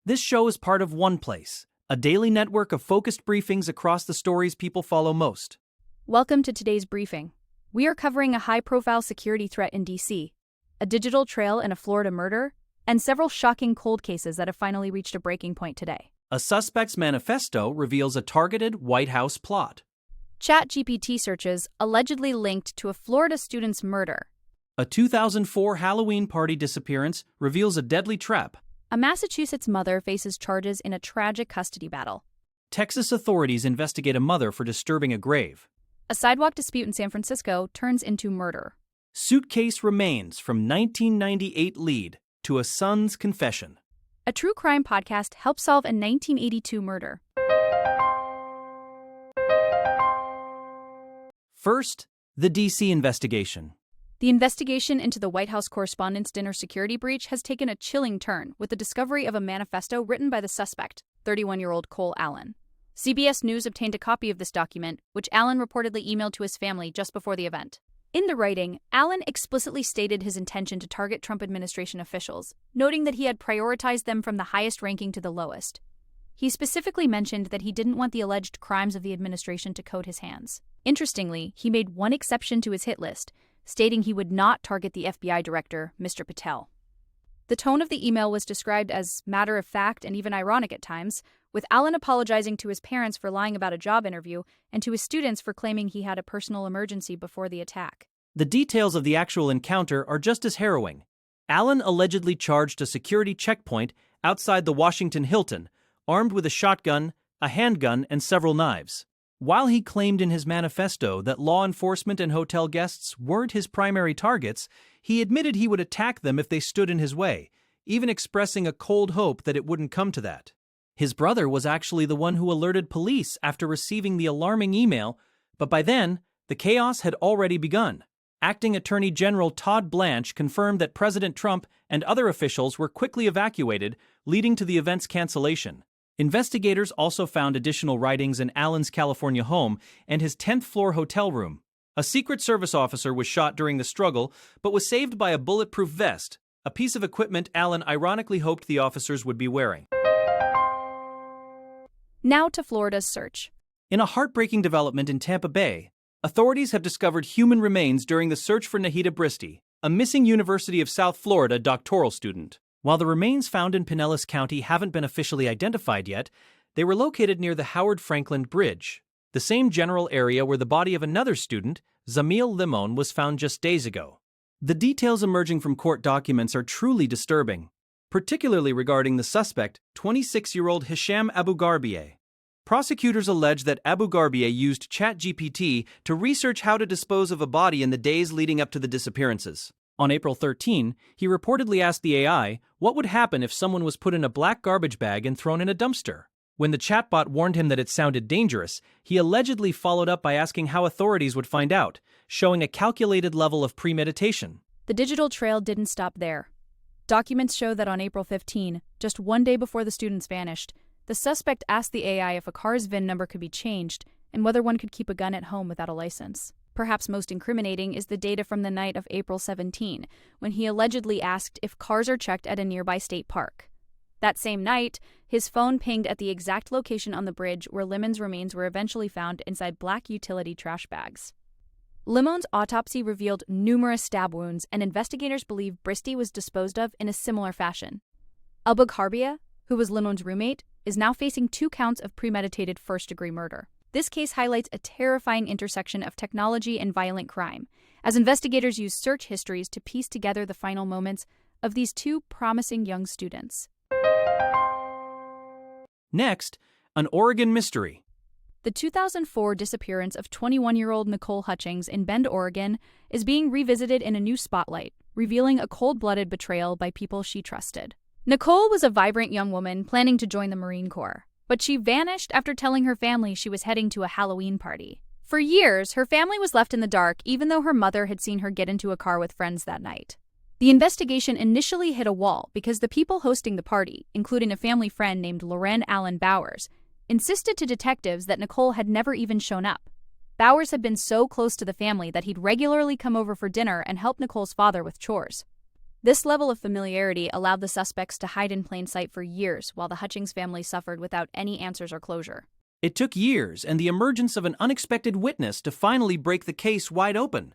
This show is part of OnePlace, a daily network of focused briefings across the stories people follow most. Welcome to today's briefing. We are covering a high-profile security threat in D.C., a digital trail in a Florida murder, and several shocking cold cases that have finally reached a breaking point today. A suspect's manifesto reveals a targeted White House plot. ChatGPT searches allegedly linked to a Florida student's murder. A 2004 Halloween party disappearance reveals a deadly trap. A Massachusetts mother faces charges in a tragic custody battle. Texas authorities investigate a mother for disturbing a grave. A sidewalk dispute in San Francisco turns into murder. Suitcase remains from 1998 lead to a son's confession. A true crime podcast helps solve a 1982 murder. First, the D.C. investigation. The investigation into the White House Correspondents Dinner security breach has taken a chilling turn with the discovery of a manifesto written by the suspect, 31-year-old Cole Allen. CBS News obtained a copy of this document, which Allen reportedly emailed to his family just before the event. In the writing, Allen explicitly stated his intention to target Trump administration officials, noting that he had prioritized them from the highest ranking to the lowest. He specifically mentioned that he didn't want the alleged crimes of the administration to coat his hands. Interestingly, he made one exception to his hit list, stating he would not target the FBI director, Mr. Patel. The tone of the email was described as matter-of-fact and even ironic at times, with Allen apologizing to his parents for lying about a job interview and to his students for claiming he had a personal emergency before the attack. The details of the actual encounter are just as harrowing. Allen allegedly charged a security checkpoint outside the Washington Hilton, armed with a shotgun, a handgun, and several knives. While he claimed in his manifesto that law enforcement and hotel guests weren't his primary targets, he admitted he would attack them if they stood in his way, even expressing a cold hope that it wouldn't come to that. His brother was actually the one who alerted police after receiving the alarming email, but by then, the chaos had already begun. Acting Attorney General Todd Blanche confirmed that President Trump and other officials were quickly evacuated, leading to the event's cancellation. Investigators also found additional writings in Allen's California home and his 10th-floor hotel room. A Secret Service officer was shot during the struggle, but was saved by a bulletproof vest, a piece of equipment Allen ironically hoped the officers would be wearing. Now to Florida's search. In a heartbreaking development in Tampa Bay, authorities have discovered human remains during the search for Nahida Bristi, a missing University of South Florida doctoral student. While the remains found in Pinellas County haven't been officially identified yet, they were located near the Howard Franklin Bridge, the same general area where the body of another student, Zamil Limon, was found just days ago. The details emerging from court documents are truly disturbing, particularly regarding the suspect, 26-year-old Hisham Abu Garbieh. Prosecutors allege that Abu Garbieh used ChatGPT to research how to dispose of a body in the days leading up to the disappearances. On April 13, he reportedly asked the AI what would happen if someone was put in a black garbage bag and thrown in a dumpster. When the chatbot warned him that it sounded dangerous, he allegedly followed up by asking how authorities would find out, showing a calculated level of premeditation. The digital trail didn't stop there. Documents show that on April 15, just one day before the students vanished, the suspect asked the AI if a car's VIN number could be changed and whether one could keep a gun at home without a license. Perhaps most incriminating is the data from the night of April 17, when he allegedly asked if cars are checked at a nearby state park. That same night, his phone pinged at the exact location on the bridge where Limon's remains were eventually found inside black utility trash bags. Limon's autopsy revealed numerous stab wounds, and investigators believe Bristi was disposed of in a similar fashion. Abu Garbieh, who was Limon's roommate, is now facing 2 counts of premeditated first-degree murder. This case highlights a terrifying intersection of technology and violent crime, as investigators use search histories to piece together the final moments of these 2 promising young students. Next, an Oregon mystery. The 2004 disappearance of 21-year-old Nicole Hutchings in Bend, Oregon, is being revisited in a new spotlight, revealing a cold-blooded betrayal by people she trusted. Nicole was a vibrant young woman planning to join the Marine Corps, but she vanished after telling her family she was heading to a Halloween party. For years, her family was left in the dark even though her mother had seen her get into a car with friends that night. The investigation initially hit a wall because the people hosting the party, including a family friend named Loren Allen Bowers, insisted to detectives that Nicole had never even shown up. Bowers had been so close to the family that he'd regularly come over for dinner and help Nicole's father with chores. This level of familiarity allowed the suspects to hide in plain sight for years while the Hutchings family suffered without any answers or closure. It took years and the emergence of an unexpected witness to finally break the case wide open.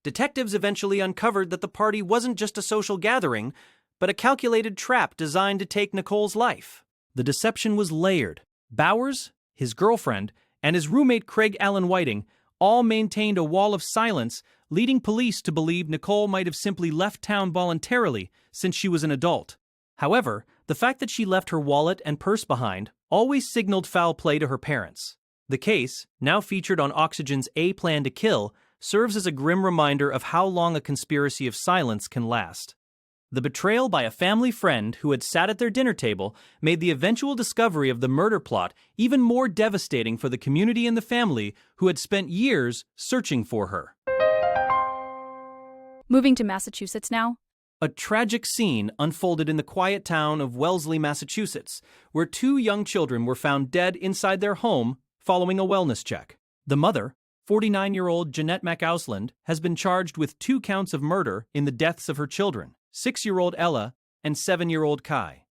Detectives eventually uncovered that the party wasn't just a social gathering, but a calculated trap designed to take Nicole's life. The deception was layered. Bowers, his girlfriend, and his roommate Craig Allen Whiting all maintained a wall of silence, leading police to believe Nicole might have simply left town voluntarily since she was an adult. However, the fact that she left her wallet and purse behind always signaled foul play to her parents. The case, now featured on Oxygen's A Plan to Kill, serves as a grim reminder of how long a conspiracy of silence can last. The betrayal by a family friend who had sat at their dinner table made the eventual discovery of the murder plot even more devastating for the community and the family who had spent years searching for her. Moving to Massachusetts now. A tragic scene unfolded in the quiet town of Wellesley, Massachusetts, where two young children were found dead inside their home following a wellness check. The mother, 49-year-old Jeanette McAusland, has been charged with 2 counts of murder in the deaths of her children, 6-year-old Ella and 7-year-old Kai.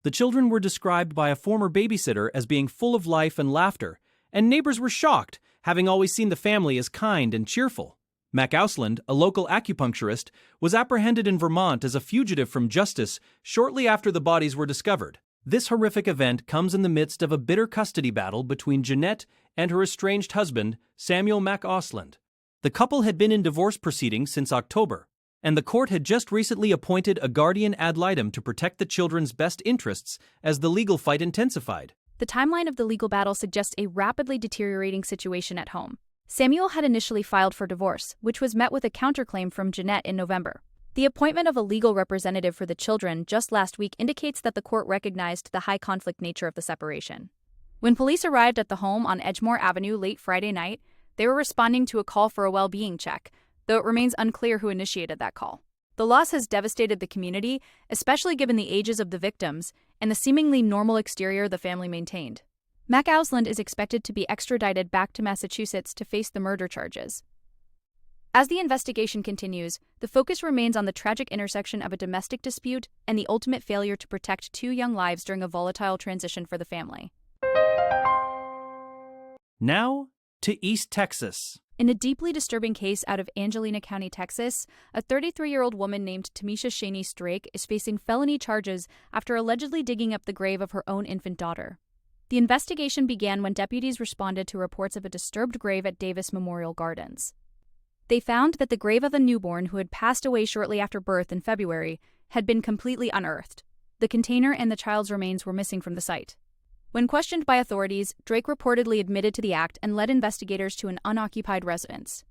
The children were described by a former babysitter as being full of life and laughter, and neighbors were shocked, having always seen the family as kind and cheerful. McAusland, a local acupuncturist, was apprehended in Vermont as a fugitive from justice shortly after the bodies were discovered. This horrific event comes in the midst of a bitter custody battle between Jeanette and her estranged husband, Samuel McAusland. The couple had been in divorce proceedings since October, and the court had just recently appointed a guardian ad litem to protect the children's best interests as the legal fight intensified. The timeline of the legal battle suggests a rapidly deteriorating situation at home. Samuel had initially filed for divorce, which was met with a counterclaim from Jeanette in November. The appointment of a legal representative for the children just last week indicates that the court recognized the high conflict nature of the separation. When police arrived at the home on Edgemore Avenue late Friday night, they were responding to a call for a well-being check, though it remains unclear who initiated that call. The loss has devastated the community, especially given the ages of the victims and the seemingly normal exterior the family maintained. McAusland is expected to be extradited back to Massachusetts to face the murder charges. As the investigation continues, the focus remains on the tragic intersection of a domestic dispute and the ultimate failure to protect 2 young lives during a volatile transition for the family. Now to East Texas. In a deeply disturbing case out of Angelina County, Texas, a 33-year-old woman named Tamisha Shaney Strake is facing felony charges after allegedly digging up the grave of her own infant daughter. The investigation began when deputies responded to reports of a disturbed grave at Davis Memorial Gardens. They found that the grave of a newborn who had passed away shortly after birth in February had been completely unearthed. The container and the child's remains were missing from the site. When questioned by authorities, Drake reportedly admitted to the act and led investigators to an unoccupied residence.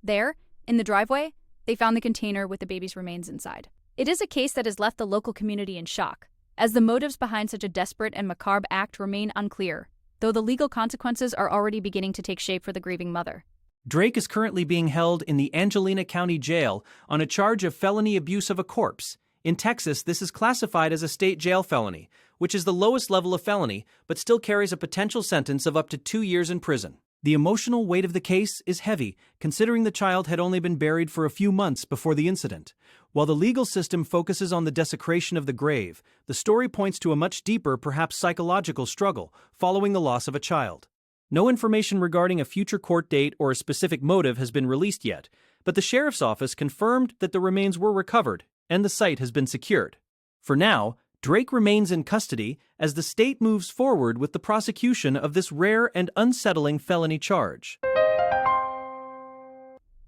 There, in the driveway, they found the container with the baby's remains inside. It is a case that has left the local community in shock, as the motives behind such a desperate and macabre act remain unclear, though the legal consequences are already beginning to take shape for the grieving mother. Drake is currently being held in the Angelina County Jail on a charge of felony abuse of a corpse. In Texas, this is classified as a state jail felony, which is the lowest level of felony, but still carries a potential sentence of up to 2 years in prison. The emotional weight of the case is heavy, considering the child had only been buried for a few months before the incident. While the legal system focuses on the desecration of the grave, the story points to a much deeper, perhaps psychological struggle following the loss of a child. No information regarding a future court date or a specific motive has been released yet, but the sheriff's office confirmed that the remains were recovered and the site has been secured. For now, Drake remains in custody as the state moves forward with the prosecution of this rare and unsettling felony charge.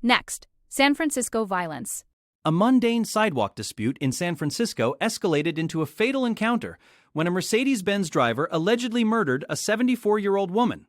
Next, San Francisco violence. A mundane sidewalk dispute in San Francisco escalated into a fatal encounter when a Mercedes-Benz driver allegedly murdered a 74-year-old woman.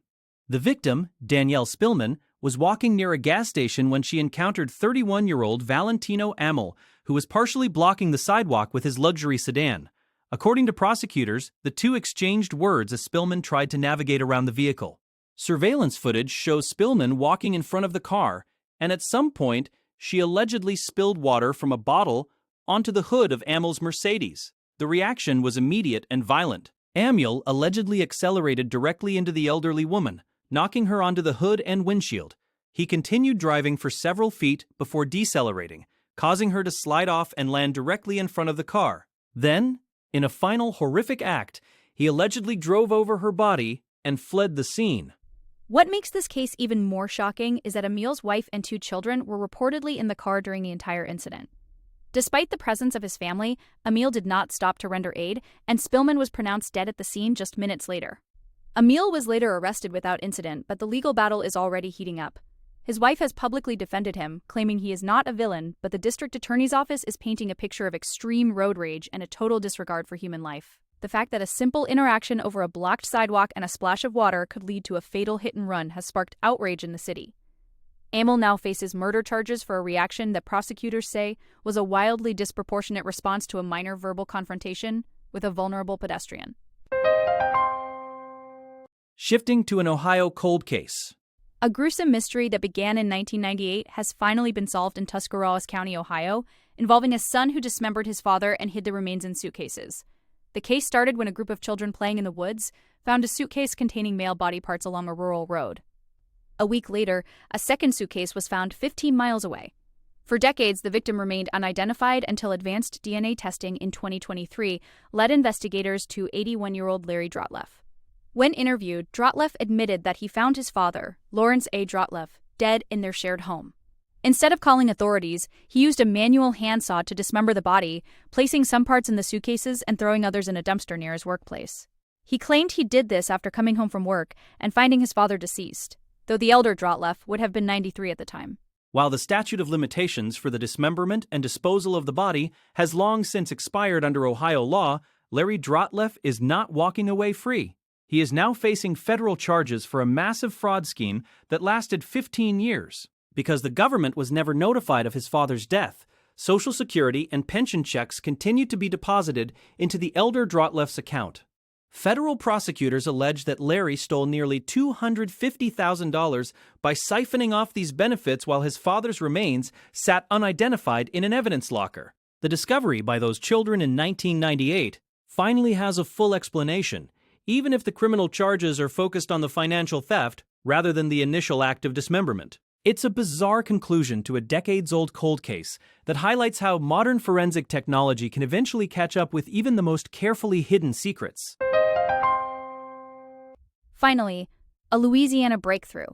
The victim, Danielle Spillman, was walking near a gas station when she encountered 31-year-old Valentino Amel, who was partially blocking the sidewalk with his luxury sedan. According to prosecutors, the two exchanged words as Spillman tried to navigate around the vehicle. Surveillance footage shows Spillman walking in front of the car, and at some point, she allegedly spilled water from a bottle onto the hood of Amel's Mercedes. The reaction was immediate and violent. Amel allegedly accelerated directly into the elderly woman, knocking her onto the hood and windshield. He continued driving for several feet before decelerating, causing her to slide off and land directly in front of the car. Then, in a final horrific act, he allegedly drove over her body and fled the scene. What makes this case even more shocking is that Emil's wife and 2 children were reportedly in the car during the entire incident. Despite the presence of his family, Emil did not stop to render aid, and Spillman was pronounced dead at the scene just minutes later. Emil was later arrested without incident, but the legal battle is already heating up. His wife has publicly defended him, claiming he is not a villain, but the district attorney's office is painting a picture of extreme road rage and a total disregard for human life. The fact that a simple interaction over a blocked sidewalk and a splash of water could lead to a fatal hit-and-run has sparked outrage in the city. Emil now faces murder charges for a reaction that prosecutors say was a wildly disproportionate response to a minor verbal confrontation with a vulnerable pedestrian. Shifting to an Ohio cold case. A gruesome mystery that began in 1998 has finally been solved in Tuscarawas County, Ohio, involving a son who dismembered his father and hid the remains in suitcases. The case started when a group of children playing in the woods found a suitcase containing male body parts along a rural road. A week later, a second suitcase was found 15 miles away. For decades, the victim remained unidentified until advanced DNA testing in 2023 led investigators to 81-year-old Larry Drotleff. When interviewed, Drotleff admitted that he found his father, Lawrence A. Drotleff, dead in their shared home. Instead of calling authorities, he used a manual handsaw to dismember the body, placing some parts in the suitcases and throwing others in a dumpster near his workplace. He claimed he did this after coming home from work and finding his father deceased, though the elder Drotleff would have been 93 at the time. While the statute of limitations for the dismemberment and disposal of the body has long since expired under Ohio law, Larry Drotleff is not walking away free. He is now facing federal charges for a massive fraud scheme that lasted 15 years. Because the government was never notified of his father's death, Social Security and pension checks continued to be deposited into the elder Drotleff's account. Federal prosecutors allege that Larry stole nearly $250,000 by siphoning off these benefits while his father's remains sat unidentified in an evidence locker. The discovery by those children in 1998 finally has a full explanation, even if the criminal charges are focused on the financial theft rather than the initial act of dismemberment. It's a bizarre conclusion to a decades-old cold case that highlights how modern forensic technology can eventually catch up with even the most carefully hidden secrets. Finally, a Louisiana breakthrough.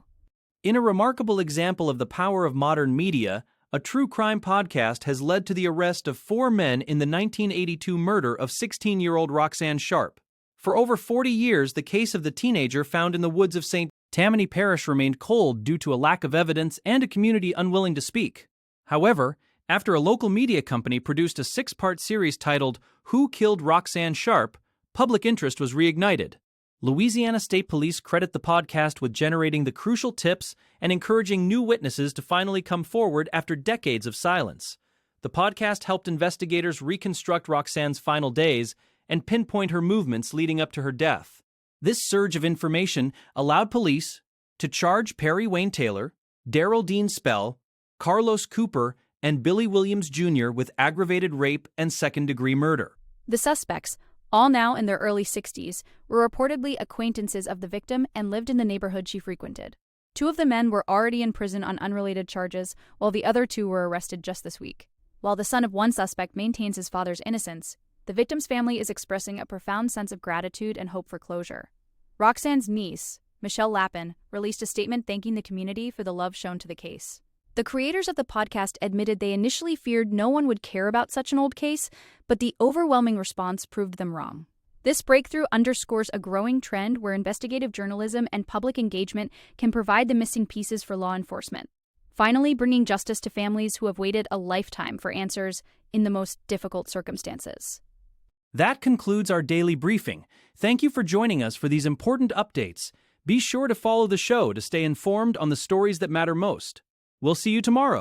In a remarkable example of the power of modern media, a true crime podcast has led to the arrest of 4 men in the 1982 murder of 16-year-old Roxanne Sharp. For over 40 years, the case of the teenager found in the woods of St. Tammany Parish remained cold due to a lack of evidence and a community unwilling to speak. However, after a local media company produced a 6-part series titled Who Killed Roxanne Sharp, public interest was reignited. Louisiana State Police credit the podcast with generating the crucial tips and encouraging new witnesses to finally come forward after decades of silence. The podcast helped investigators reconstruct Roxanne's final days and pinpoint her movements leading up to her death. This surge of information allowed police to charge Perry Wayne Taylor, Darrell Dean Spell, Carlos Cooper, and Billy Williams Jr. with aggravated rape and second-degree murder. The suspects, all now in their early 60s, were reportedly acquaintances of the victim and lived in the neighborhood she frequented. 2 of the men were already in prison on unrelated charges, while the other 2 were arrested just this week. While the son of one suspect maintains his father's innocence, the victim's family is expressing a profound sense of gratitude and hope for closure. Roxanne's niece, Michelle Lappin, released a statement thanking the community for the love shown to the case. The creators of the podcast admitted they initially feared no one would care about such an old case, but the overwhelming response proved them wrong. This breakthrough underscores a growing trend where investigative journalism and public engagement can provide the missing pieces for law enforcement, finally bringing justice to families who have waited a lifetime for answers in the most difficult circumstances. That concludes our daily briefing. Thank you for joining us for these important updates. Be sure to follow the show to stay informed on the stories that matter most. We'll see you tomorrow.